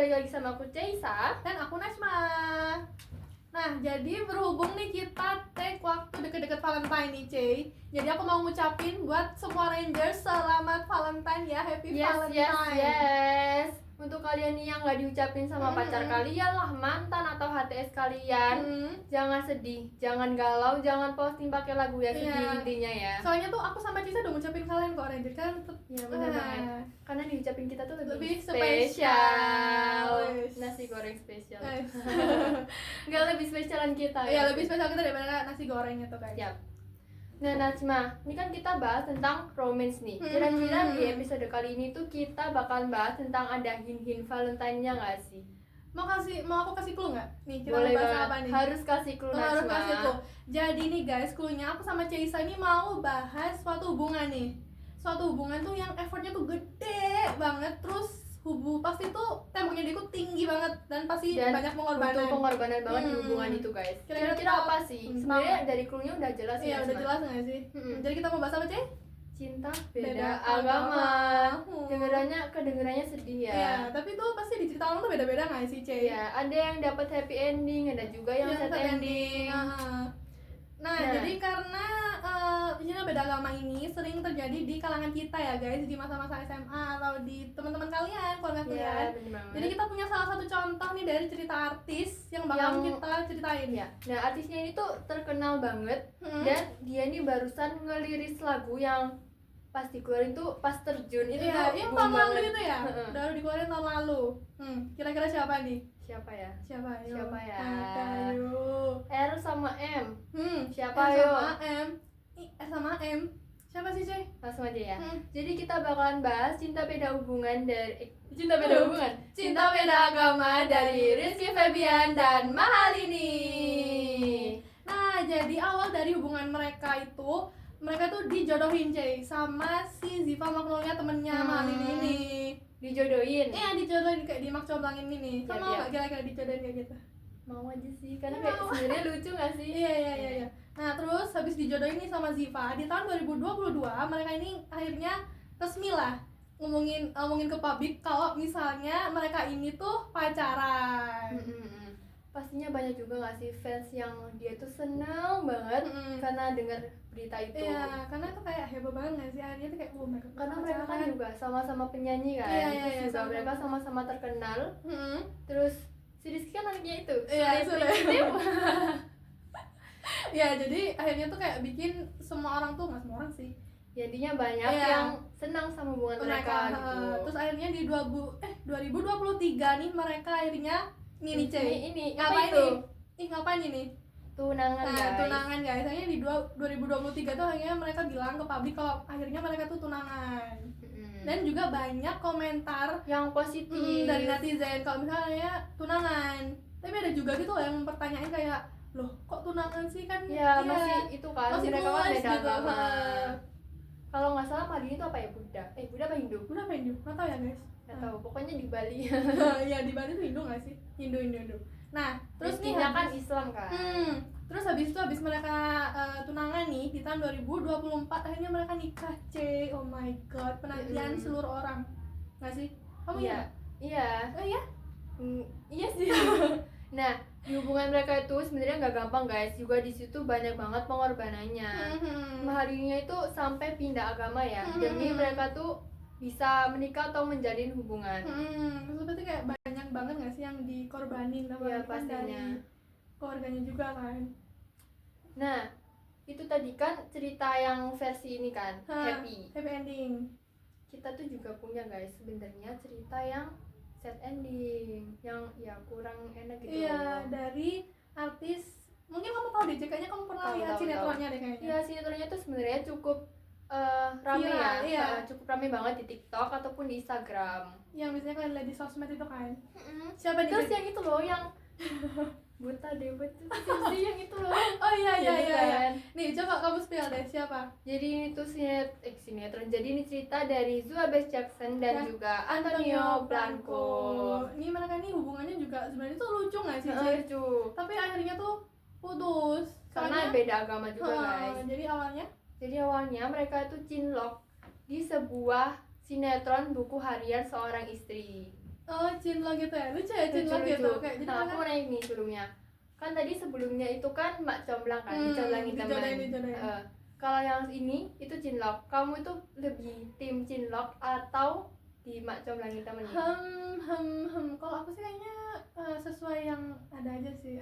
balik lagi sama aku Ceisa dan aku Najma. Nah, jadi berhubung nih kita take waktu deket-deket Valentine nih, Cey. Jadi aku mau ngucapin buat semua Rangers selamat Valentine ya, happy Valentine. Yes. Untuk kalian nih yang gak diucapin sama pacar kalian lah, mantan atau HTS kalian, jangan sedih, jangan galau, jangan posting pakai lagu yang sedih intinya ya. Soalnya tuh aku sama Cisa udah ngucapin kalian kok Ranger kan. Iya benar banget. Karena diucapin kita tuh lebih spesial. Nasi goreng spesial. Enggak lebih spesialan kita. Iya, lebih spesial kita daripada nasi gorengnya tuh kayak. Yap. Nah Najma, ini kan kita bahas tentang romance nih. Kira-kira di episode kali ini tuh kita bakal bahas tentang ada hint-hint Valentine-nya nggak sih? Mau aku kasih clue nggak? Nih kita boleh bahas banget. apa nih? Harus kasih clue Najma. Harus kasih clue. Jadi nih guys, clue-nya aku sama Ceisa ini mau bahas suatu hubungan nih. Suatu hubungan tuh yang effortnya tuh gede banget, terus pasti tuh temboknya dia tuh tinggi banget dan pasti banyak pengorbanan banget di hubungan itu guys. Kira-kira apa sih? Sebenarnya dari clue-nya udah jelas ya. Iya, udah jelas nggak sih? Jadi kita mau bahas apa, Cey? Cinta beda agama. Kedengerannya sedih ya. Iya, tapi tuh pasti di cerita orang tuh beda-beda nggak sih, Cey? Iya, ada yang dapat happy ending, ada juga yang sad ending. Nah, jadi karena cinta beda agama ini sering terjadi di kalangan kita ya guys, di masa-masa SMA atau di teman-teman kalian, keluarga kalian. Jadi kita punya salah satu contoh nih dari cerita artis yang bakal kita ceritain ya. Nah, artisnya ini tuh terkenal banget dan dia ini barusan ngeliris lagu yang pas dikeluarin tuh pas terjun itu tuh yang tahun lalu itu ya. Baru dikeluarin tahun lalu. Kira-kira siapa nih? Siapa ya? Ayo. R sama M. Siapa R yo? sama M. Siapa sih, Cey? Langsung aja ya. Jadi kita bakalan bahas cinta beda agama dari Rizky Febian dan Mahalini. Nah, jadi awal dari hubungan mereka tuh dijodohin, Cey, sama si Ziva Magnolia temennya Mahalini ini. Dijodohin? Iya, dijodohin kayak di Mak Comblangin ini. Kamu mau nggak kira-kira dijodohin kayak gitu? Mau aja sih, karena kayak sebenarnya lucu nggak sih? Iya. Nah, terus habis dijodohin nih sama Ziva di tahun 2022, mereka ini akhirnya resmi lah ngomongin ke publik kalau misalnya mereka ini tuh pacaran. Pastinya banyak juga nggak sih fans yang dia tuh seneng banget karena dengar berita itu. Iya, karena tuh kayak heboh banget nggak sih, akhirnya tuh kayak mereka karena mereka kan juga sama-sama penyanyi kan. Terus juga mereka sama-sama terkenal. Terus si Rizky kan anaknya itu. Iya, sudah. Ya, jadi akhirnya tuh kayak bikin semua orang tuh, nggak semua orang sih, jadinya banyak yang senang sama hubungan mereka gitu. Terus akhirnya di 2023 nih mereka akhirnya ini ngapain tuh? Ngapain ini? Tunangan guys. Akhirnya di 2023 tuh akhirnya mereka bilang ke publik kalau akhirnya mereka tuh tunangan. Dan juga banyak komentar yang positif dari netizen kalau misalnya tunangan. Tapi ada juga gitu loh yang mempertanyain kayak, loh kok tunangan sih kan? Ya masih itu kan, masih mereka kan beda gitu, agama. Kalau nggak salah Madini itu apa ya, Buddha apa Hindu? Nggak tahu ya guys. Nggak tahu, pokoknya di Bali. Ya di Bali tuh Hindu nggak sih? Hindu. Nah, terus nih kan Islam kan. Terus habis mereka tunangan nih di tahun 2024 akhirnya mereka nikah, Cey. Oh my god, penantian seluruh orang. Nggak sih? Kamu iya. Oh iya? Iya sih. Nah, di hubungan mereka itu sebenarnya nggak gampang guys. Juga di situ banyak banget pengorbanannya. Mahalininya itu sampai pindah agama ya. Demi mereka tuh bisa menikah atau menjalin hubungan. Terus berarti kayak banyak banget nggak sih yang dikorbanin sama pastinya. Keluarganya juga kan. Nah, itu tadi kan cerita yang versi ini kan, happy ending. Kita tuh juga punya guys sebenarnya cerita yang sad ending, yang ya kurang enak gitu. Iya, dari artis, mungkin kamu tahu deh, kayaknya kamu pernah lihat sinetronnya deh kayaknya. Iya, sinetronnya tuh sebenarnya cukup rame cukup rame banget di TikTok ataupun di Instagram. Yang biasanya kalian lihat di sosmed itu kan. Siapa nih? Terus yang itu loh yang buta deh sih yang itu loh. Oh iya. Nih coba kamu spill deh siapa. Jadi itu sinetron. Jadi ini cerita dari Zuabes Jackson dan juga Antonio Blanco. Ini mereka nih hubungannya juga sebenarnya tuh lucu nggak sih? Lucu. Tapi akhirnya tuh putus karena beda agama juga guys. Jadi awalnya mereka itu cinlok di sebuah sinetron buku harian seorang istri. Oh, cinlok gitu ya, lucu ya cinlok gitu. Kayak jadi nah, aku mau nanya nih sebelumnya, kan tadi sebelumnya itu kan Mak Comblang kan, dicomblangin teman. Kalau yang ini itu cinlok, kamu itu lebih tim cinlok atau di Mak Comblangin teman? Kalau aku sih kayaknya sesuai yang ada aja sih.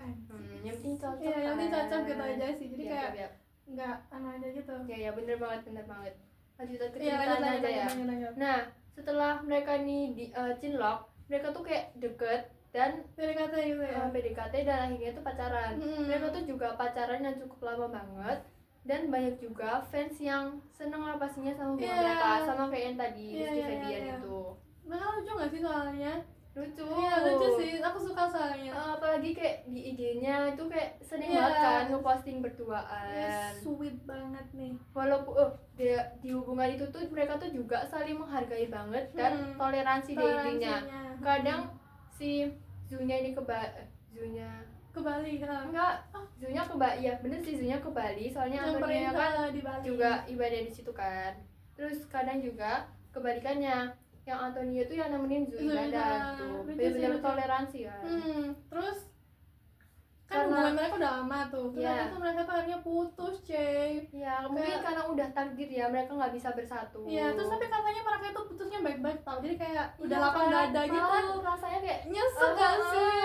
Yang penting cocok. Iya, yang penting cocok gitu aja sih. Jadi ya, kayak ya. nggak aja gitu. Ya bener banget. Lanjut ke Iya, ceritanya aja ya. lanjut. Nah, setelah mereka nih di cinlok, mereka tuh kayak deket dan PDKT gitu ya. PDKT dan akhirnya tuh pacaran. Mereka tuh juga pacaran yang cukup lama banget dan banyak juga fans yang seneng lah pastinya sama hubungan mereka, sama kayak yang tadi Rizky Febian itu. Mereka lucu nggak sih soalnya? Lucu. Iya lucu sih, aku suka soalnya. Apalagi kayak di IG-nya itu kayak sering banget kan ngeposting berduaan. Sweet banget nih. Walaupun di hubungan itu tuh mereka tuh juga saling menghargai banget dan toleransi di intinya. Kadang si Zunya ini ke Bali kan? Enggak, Zunya ke Bali. Ya bener sih, Zunya ke Bali. Soalnya Antonia kan juga ibadah di situ kan. Terus kadang juga kebalikannya, yang Antonia tuh yang nemenin Zu ibadah gitu. Bener-bener toleransi kan. Terus kan hubungan mereka udah lama tuh. Ternyata tuh mereka tuh akhirnya putus, cuy. Ya mungkin karena udah takdir ya, mereka nggak bisa bersatu. Iya, terus tapi katanya mereka itu putusnya baik-baik tau. Jadi kayak udah lapang dada gitu. Rasanya kayak nyesek gak sih?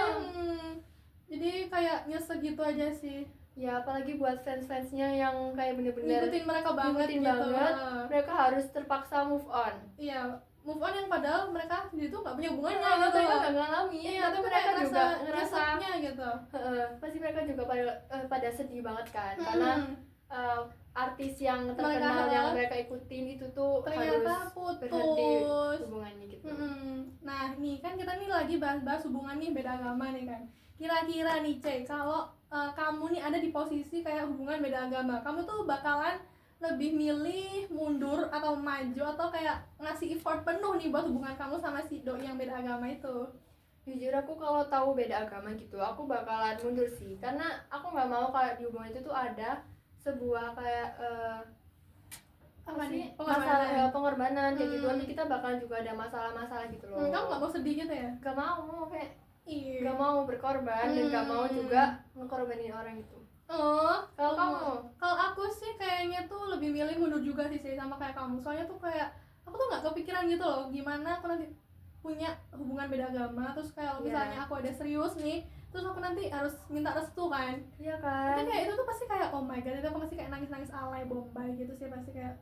Jadi kayak nyesek gitu aja sih. Ya apalagi buat fans-fansnya yang kayak bener-bener ngikutin mereka banget gitu. Mereka harus terpaksa move on. Iya, move on yang padahal mereka sendiri tuh gak punya hubungannya gitu. Mereka gak ngalamin. Iya, tapi mereka juga ngerasanya gitu. Pasti mereka juga pada sedih banget kan. Karena artis yang terkenal yang mereka ikutin itu tuh ternyata harus berhenti hubungannya gitu. Nah nih kan kita nih lagi bahas hubungan nih beda agama nih kan. Kira-kira nih Cey, kalau kamu nih ada di posisi kayak hubungan beda agama, kamu tuh bakalan lebih milih mundur atau maju atau kayak ngasih effort penuh nih buat hubungan kamu sama si doi yang beda agama itu? Jujur aku kalau tahu beda agama gitu, aku bakalan mundur sih, karena aku nggak mau kalau di hubungan itu tuh ada sebuah kayak apa nih? Pengorbanan kayak gitu. Nanti kita bakalan juga ada masalah-masalah gitu loh. Kamu nggak mau sedih gitu ya? Gak mau, kayak gak mau berkorban dan gak mau juga mengorbanin orang itu. Kalau kamu? Kalau aku sih kayaknya tuh lebih milih mundur juga sih sama kayak kamu. Soalnya tuh kayak aku tuh nggak kepikiran gitu loh gimana aku nanti punya hubungan beda agama, terus kayak misalnya aku ada serius nih, terus aku nanti harus minta restu kan. Iya kan. Jadi kayak itu tuh pasti kayak oh my god, itu aku masih kayak nangis alay bombay gitu sih pasti kayak.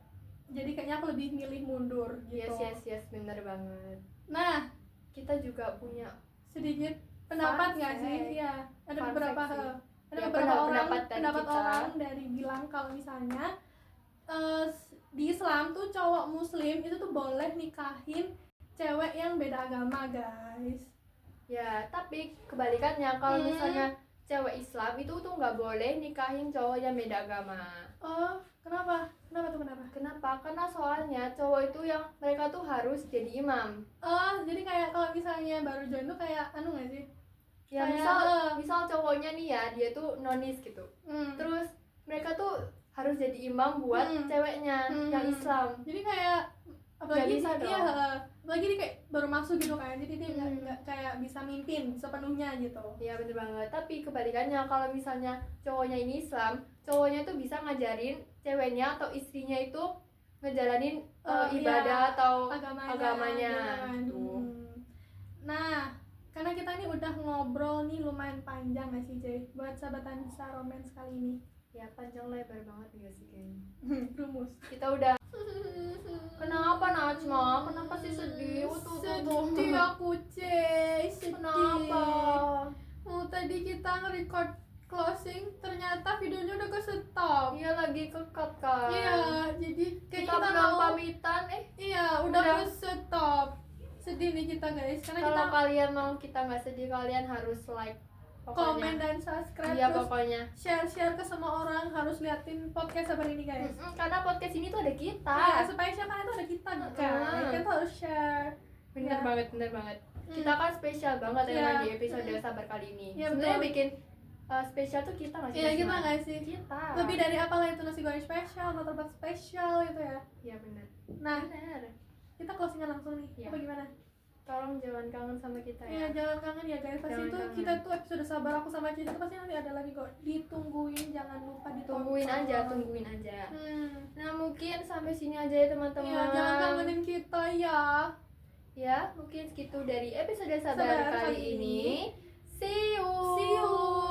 Jadi kayaknya aku lebih milih mundur gitu. Yes, bener banget. Nah, kita juga punya sedikit pendapat nggak sih? Iya, ada beberapa pendapat orang dari bilang kalau misalnya di Islam tuh cowok muslim itu tuh boleh nikahin cewek yang beda agama, guys. Ya, tapi kebalikannya kalau misalnya cewek Islam itu tuh nggak boleh nikahin cowok yang beda agama. Oh, kenapa? Kenapa? Karena soalnya cowok itu yang mereka tuh harus jadi imam. Oh, jadi kayak kalau misalnya baru join tuh kayak nggak sih? Ya misal cowoknya nih ya, dia tuh nonis gitu. Terus mereka tuh harus jadi imam buat ceweknya yang Islam. Jadi kayak apalagi dia kayak baru masuk gitu kan, jadi dia nggak kayak bisa mimpin sepenuhnya gitu. Iya bener banget. Tapi kebalikannya kalau misalnya cowoknya ini Islam, cowoknya tuh bisa ngajarin ceweknya atau istrinya itu ngejalanin ibadah atau agamanya gitu. Nah, karena kita nih udah ngobrol nih lumayan panjang gak sih Jay buat sahabat Anissa Romance kali ini? Ya panjang lebar banget gak sih kayaknya. Rumus. Kita udah. Kenapa Najma? Kenapa sih sedih? Sedih aku Jay. Kenapa? Tadi kita nge-record closing, ternyata videonya udah ke-stop. Iya lagi ke-cut kan. Iya, jadi kita belum pamitan. Iya, udah ke-stop. Sedih nih kita guys, karena kalau kalian mau kita nggak sedih, kalian harus like, komen dan subscribe. Iya pokoknya share ke semua orang, harus liatin podcast seperti ini guys. Karena podcast ini tuh ada kita. Iya, spesial kan itu ada kita kan. Kita harus share. Bener banget. Kita kan spesial banget ya di episode sabar kali ini. Sebenarnya bikin spesial tuh kita nggak sih? Iya kita nggak sih? Kita. Lebih dari apalah itu nasi goreng spesial, martabak spesial gitu ya. Iya benar. Nah, kita closingan langsung nih. Apa gimana? tolong jangan kangen sama kita Iya, ya. jangan kangen ya guys. Pasti Jangan itu kangen. kita tuh episode sabar aku sama Cinta tuh pasti nanti ada lagi kok. Ditungguin, jangan lupa ditonton. Tungguin aja. Hmm. Nah mungkin sampai sini aja ya teman-teman. Iya, jangan kangenin kita ya. Ya mungkin segitu dari episode sabar Sabar kali kali ini. See you. See you.